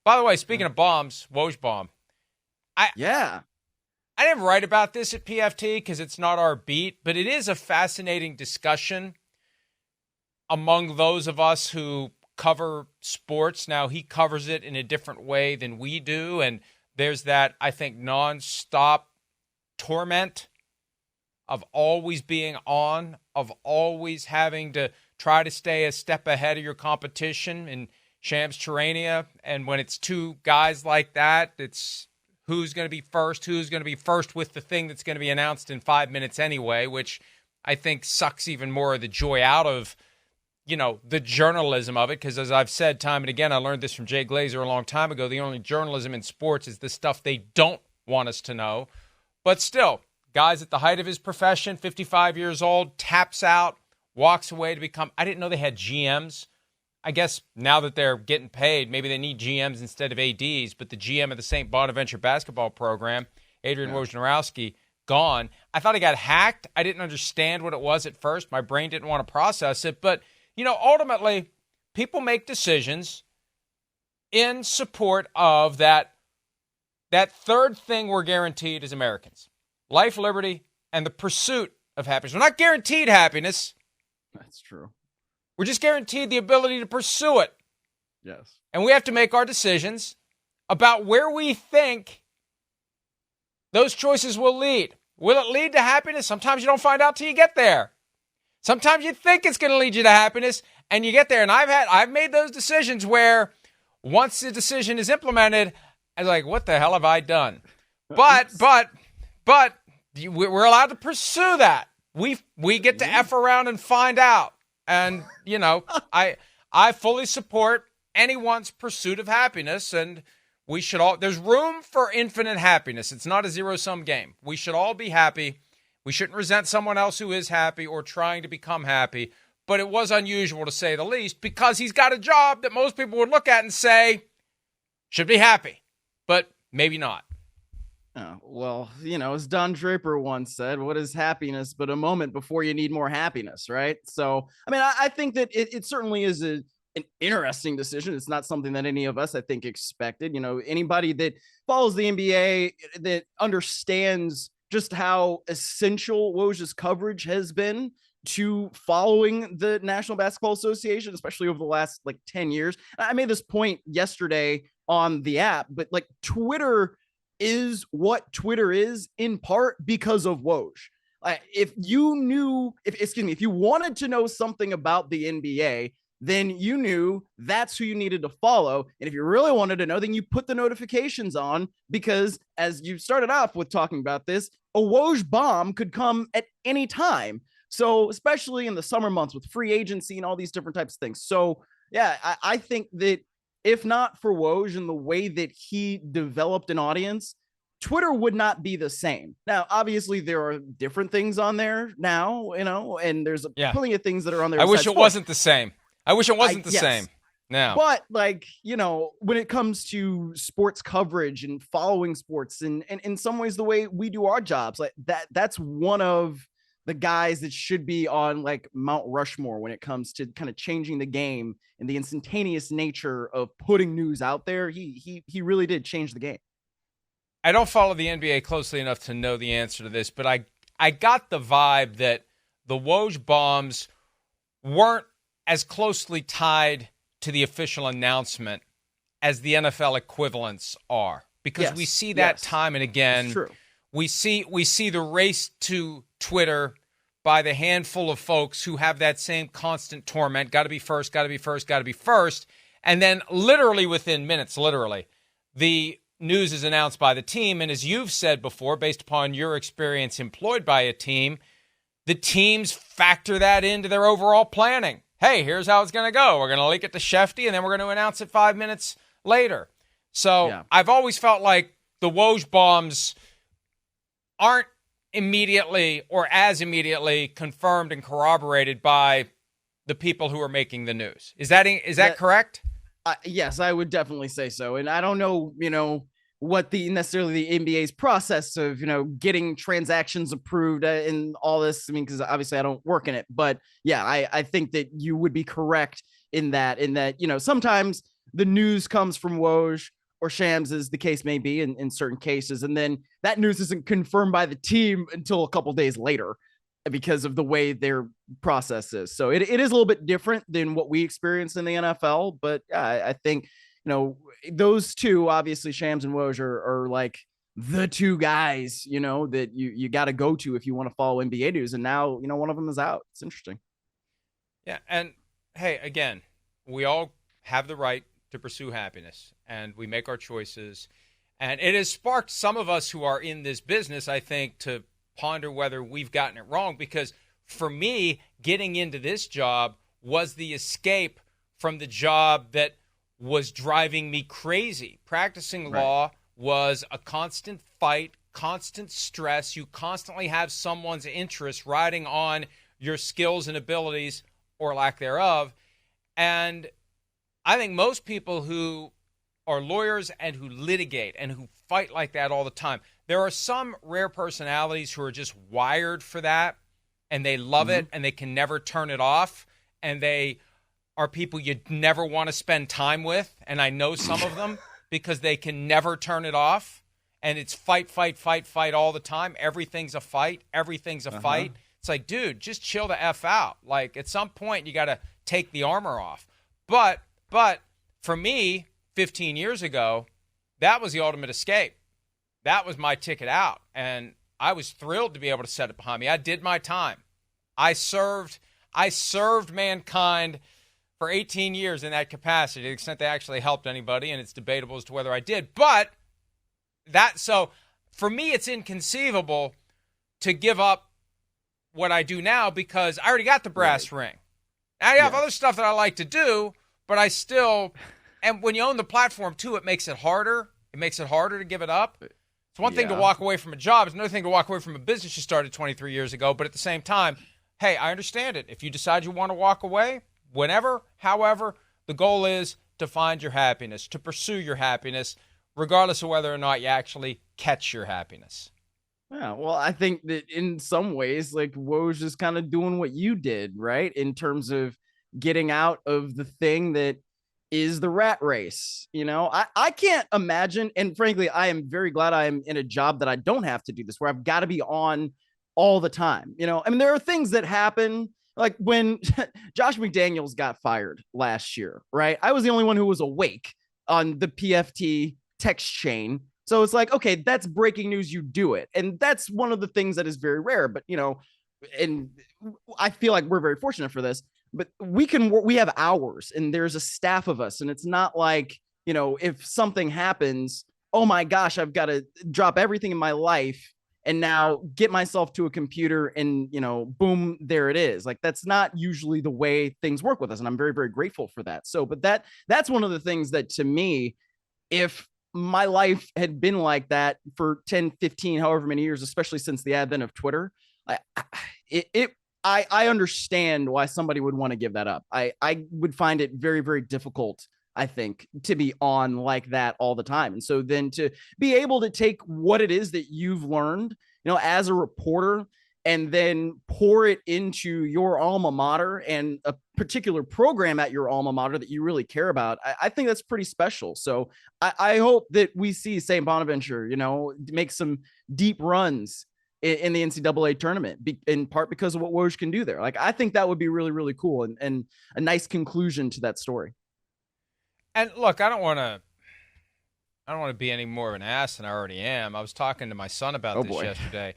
By the way, speaking of bombs, Woj bomb. I Yeah. I didn't write about this at PFT because it's not our beat, but it is a fascinating discussion among those of us who cover sports. Now, he covers it in a different way than we do, and there's that, I think, nonstop torment of always being on, of always having to try to stay a step ahead of your competition in Shams Charania. And when it's two guys like that, it's who's going to be first with the thing that's going to be announced in 5 minutes anyway, which I think sucks even more of the joy out of, the journalism of it. Because as I've said time and again, I learned this from Jay Glazer a long time ago, the only journalism in sports is the stuff they don't want us to know. But still, guys at the height of his profession, 55 years old, taps out, walks away to become, I didn't know they had GMs. I guess now that they're getting paid, maybe they need GMs instead of ADs, but the GM of the St. Bonaventure basketball program, Adrian Wojnarowski, gone. I thought he got hacked. I didn't understand what it was at first. My brain didn't want to process it. But, ultimately, people make decisions in support of that third thing we're guaranteed as Americans: life, liberty, and the pursuit of happiness. We're not guaranteed happiness. That's true. We're just guaranteed the ability to pursue it. Yes. And we have to make our decisions about where we think those choices will lead. Will it lead to happiness? Sometimes you don't find out till you get there. Sometimes you think it's going to lead you to happiness and you get there. And I've made those decisions where once the decision is implemented, I'm like, what the hell have I done? But we're allowed to pursue that. We get to F around and find out. And, I fully support anyone's pursuit of happiness, and we should all, there's room for infinite happiness. It's not a zero-sum game. We should all be happy. We shouldn't resent someone else who is happy or trying to become happy. But it was unusual, to say the least, because he's got a job that most people would look at and say, should be happy, but maybe not. Oh, well, as Don Draper once said, what is happiness but a moment before you need more happiness, right? So, I think that it certainly is an interesting decision. It's not something that any of us, I think, expected. Anybody that follows the NBA, that understands just how essential Woj's coverage has been to following the National Basketball Association, especially over the last 10 years. I made this point yesterday on the app, but Twitter is what Twitter is in part because of Woj. If you wanted to know something about the NBA, then you knew that's who you needed to follow. And if you really wanted to know, then you put the notifications on, because as you started off with talking about this, a Woj bomb could come at any time. So especially in the summer months with free agency and all these different types of things. So yeah, I think that if not for Woj and the way that he developed an audience, Twitter would not be the same. Now, obviously, there are different things on there now, and there's plenty of things that are on there. I wish it wasn't the same. Same. Now, but when it comes to sports coverage and following sports, and in some ways the way we do our jobs, that's one of the guys that should be on Mount Rushmore when it comes to kind of changing the game and the instantaneous nature of putting news out there. He really did change the game. I don't follow the NBA closely enough to know the answer to this, but I got the vibe that the Woj bombs weren't as closely tied to the official announcement as the NFL equivalents are, because we see that time and again. It's true. We see the race to Twitter by the handful of folks who have that same constant torment. Got to be first, got to be first, got to be first. And then literally within minutes, the news is announced by the team. And as you've said before, based upon your experience employed by a team, the teams factor that into their overall planning. Hey, here's how it's going to go. We're going to leak it to Shefty, and then we're going to announce it 5 minutes later. So I've always felt like the Woj bombs aren't immediately or as immediately confirmed and corroborated by the people who are making the news. Is that correct? Yes, I would definitely say so. And I don't know, what necessarily the NBA's process of, getting transactions approved and all this. Because obviously I don't work in it, but yeah, I think that you would be correct in that, sometimes the news comes from Woj or Shams, as the case may be in certain cases. And then that news isn't confirmed by the team until a couple days later because of the way their process is. So it is a little bit different than what we experience in the NFL. But I think, those two, obviously Shams and Woj are like the two guys, that you got to go to if you want to follow NBA news. And now, one of them is out. It's interesting. Yeah. And hey, again, we all have the right to pursue happiness, and we make our choices. And it has sparked some of us who are in this business, I think, to ponder whether we've gotten it wrong. Because for me, getting into this job was the escape from the job that was driving me crazy. Practicing law was a constant fight, constant stress. You constantly have someone's interest riding on your skills and abilities or lack thereof. And I think most people who are lawyers and who litigate and who fight like that all the time, there are some rare personalities who are just wired for that, and they love it, and they can never turn it off, and they are people you'd never want to spend time with, and I know some of them because they can never turn it off, and it's fight, fight, fight, fight all the time. Everything's a fight. Everything's a fight. It's like, dude, just chill the F out. Like, at some point, you got to take the armor off. But for me, 15 years ago, that was the ultimate escape. That was my ticket out, and I was thrilled to be able to set it behind me. I did my time. I served mankind for 18 years in that capacity, to the extent they actually helped anybody, and it's debatable as to whether I did. But so for me, it's inconceivable to give up what I do now because I already got the brass ring. I have other stuff that I like to do, but I still, and when you own the platform too, it makes it harder. It makes it harder to give it up. It's one thing to walk away from a job. It's another thing to walk away from a business you started 23 years ago. But at the same time, hey, I understand it. If you decide you want to walk away, whenever, however, the goal is to find your happiness, to pursue your happiness, regardless of whether or not you actually catch your happiness. Yeah, well, I think that in some ways, like, Woj is kind of doing what you did, right? In terms of getting out of the thing that is the rat race. I can't imagine. And frankly, I am very glad I am in a job that I don't have to do this, where I've got to be on all the time. I mean, there are things that happen, like when Josh McDaniels got fired last year, right? I was the only one who was awake on the PFT text chain. So it's like, okay, that's breaking news. You do it. And that's one of the things that is very rare. But, and I feel like we're very fortunate for this, but we have hours and there's a staff of us. And it's not like, if something happens, oh my gosh, I've got to drop everything in my life and now get myself to a computer and, boom, there it is. Like, that's not usually the way things work with us. And I'm very, very grateful for that. So, but that's one of the things that, to me, if my life had been like that for 10, 15, however many years, especially since the advent of Twitter, I understand why somebody would want to give that up. I would find it very, very difficult, I think, to be on like that all the time. And so then to be able to take what it is that you've learned, as a reporter, and then pour it into your alma mater and a particular program at your alma mater that you really care about, I think that's pretty special. So I hope that we see St. Bonaventure, make some deep runs in the NCAA tournament, in part because of what Woj can do there. Like, I think that would be really, really cool and a nice conclusion to that story. And look, I don't want to be any more of an ass than I already am. I was talking to my son about this yesterday.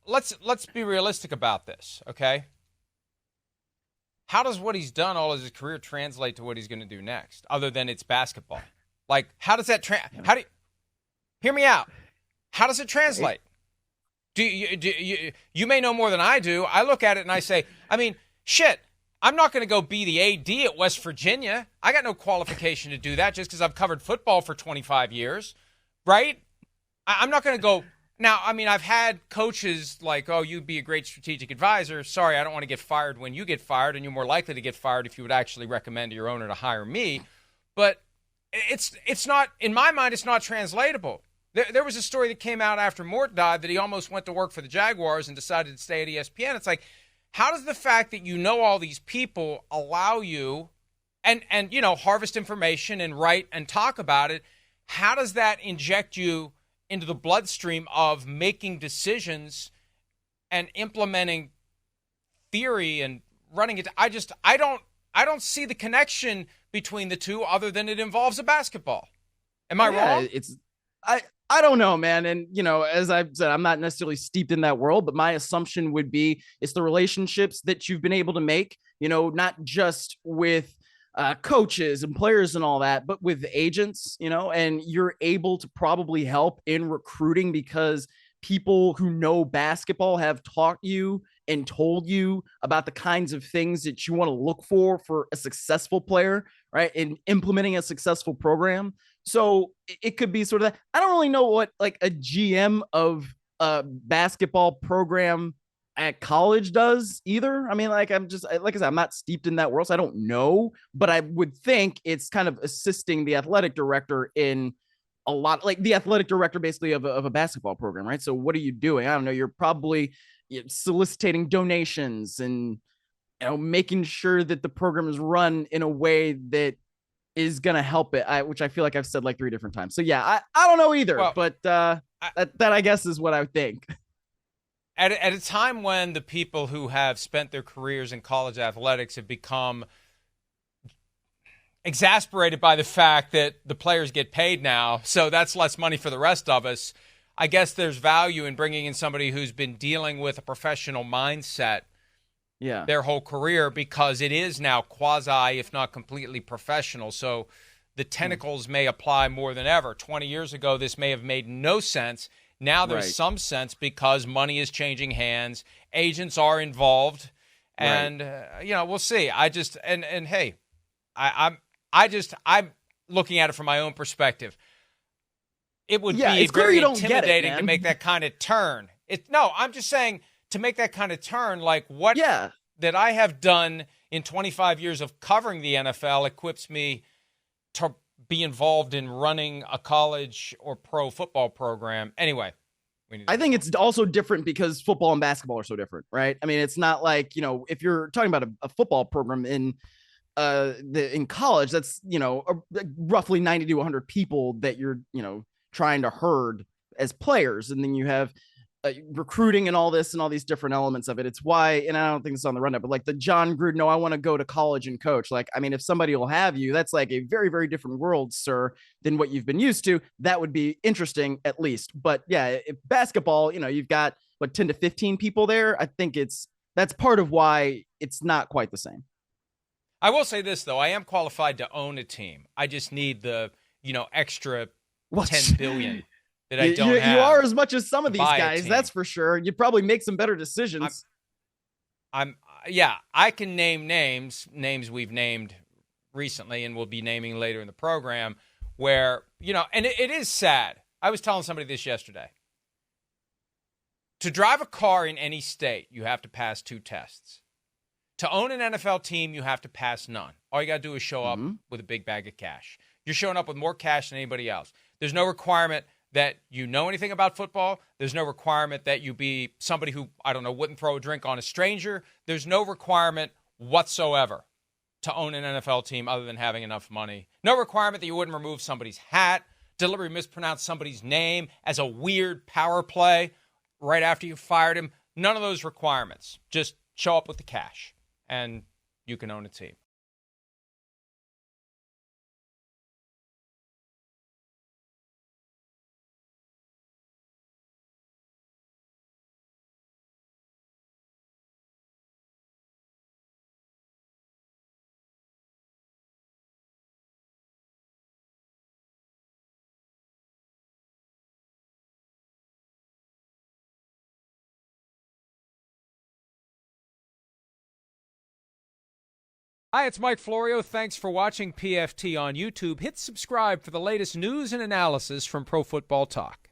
Let's be realistic about this, okay? How does what he's done all his career translate to what he's going to do next, other than it's basketball? Like, how does that hear me out? How does it translate? Do you may know more than I do. I look at it and I say, I mean, shit, I'm not going to go be the AD at West Virginia. I got no qualification to do that just because I've covered football for 25 years, right? I'm not going to go. Now, I mean, I've had coaches like, oh, you'd be a great strategic advisor. Sorry, I don't want to get fired when you get fired, and you're more likely to get fired if you would actually recommend to your owner to hire me. But it's not, in my mind, it's not translatable. There was a story that came out after Mort died that he almost went to work for the Jaguars and decided to stay at ESPN. It's like, how does the fact that you know all these people allow you and harvest information and write and talk about it. How does that inject you into the bloodstream of making decisions and implementing theory and running it? I don't see the connection between the two other than it involves a basketball. Am I wrong? I don't know, man. And, as I've said, I'm not necessarily steeped in that world, but my assumption would be it's the relationships that you've been able to make, not just with coaches and players and all that, but with agents, and you're able to probably help in recruiting because people who know basketball have taught you and told you about the kinds of things that you want to look for a successful player, right? In implementing a successful program. So it could be sort of that. I don't really know what like a GM of a basketball program at college does either. I mean, like I said, I'm not steeped in that world, so I don't know, but I would think it's kind of assisting the athletic director in a lot, like the athletic director basically of a basketball program, right? So what are you doing? I don't know. You're probably soliciting donations and making sure that the program is run in a way that is going to help it, which I feel like I've said like 3 different times. So yeah, I don't know either, but that I guess is what I think. At a time when the people who have spent their careers in college athletics have become exasperated by the fact that the players get paid now, so that's less money for the rest of us, I guess there's value in bringing in somebody who's been dealing with a professional mindset their whole career, because it is now quasi, if not completely professional. So the tentacles may apply more than ever. 20 years ago, this may have made no sense. Now there's some sense because money is changing hands. Agents are involved. And, we'll see. Hey, I'm looking at it from my own perspective. It would be very intimidating to make that kind of turn. I'm just saying, to make that kind of turn, like what that I have done in 25 years of covering the NFL equips me to be involved in running a college or pro football program. Anyway, I think it's also different because football and basketball are so different, right? I mean, it's not like, if you're talking about a football program in college, that's, roughly 90 to 100 people that you're, trying to herd as players. And then you have recruiting and all this and all these different elements of it. It's why, and I don't think it's on the rundown, but like the John Gruden, no, I want to go to college and coach. Like, I mean, if somebody will have you, that's like a very, very different world, sir, than what you've been used to. That would be interesting at least. But yeah, if basketball, you've got 10 to 15 people there. I think that's part of why it's not quite the same. I will say this though. I am qualified to own a team. I just need the, extra 10 billion that I don't have. You are as much as some of these guys, that's for sure. You'd probably make some better decisions. I can name names we've named recently and we'll be naming later in the program where, and it is sad. I was telling somebody this yesterday. To drive a car in any state, you have to pass 2 tests. To own an NFL team, you have to pass none. All you got to do is show up with a big bag of cash. You're showing up with more cash than anybody else. There's no requirement that you know anything about football. There's no requirement that you be somebody who, wouldn't throw a drink on a stranger. There's no requirement whatsoever to own an NFL team other than having enough money. No requirement that you wouldn't remove somebody's hat, deliberately mispronounce somebody's name as a weird power play right after you fired him. None of those requirements. Just show up with the cash and you can own a team. Hi, it's Mike Florio. Thanks for watching PFT on YouTube. Hit subscribe for the latest news and analysis from Pro Football Talk.